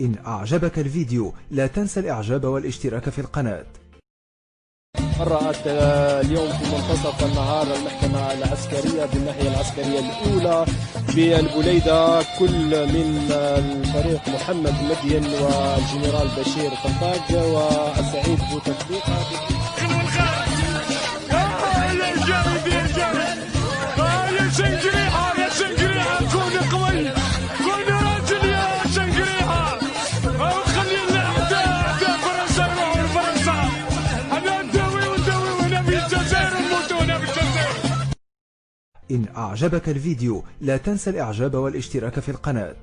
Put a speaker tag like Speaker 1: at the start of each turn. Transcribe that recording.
Speaker 1: إن أعجبك الفيديو لا تنسى الإعجاب والاشتراك في القناة.
Speaker 2: رأت اليوم في منتصف النهار المحكمة العسكرية بالناحية العسكرية الأولى بالبليدة كل من الفريق محمد مدين والجنرال بشير طنطاق والسعيد بوتفليقة.
Speaker 1: إن أعجبك الفيديو لا تنسى الإعجاب والاشتراك في القناة.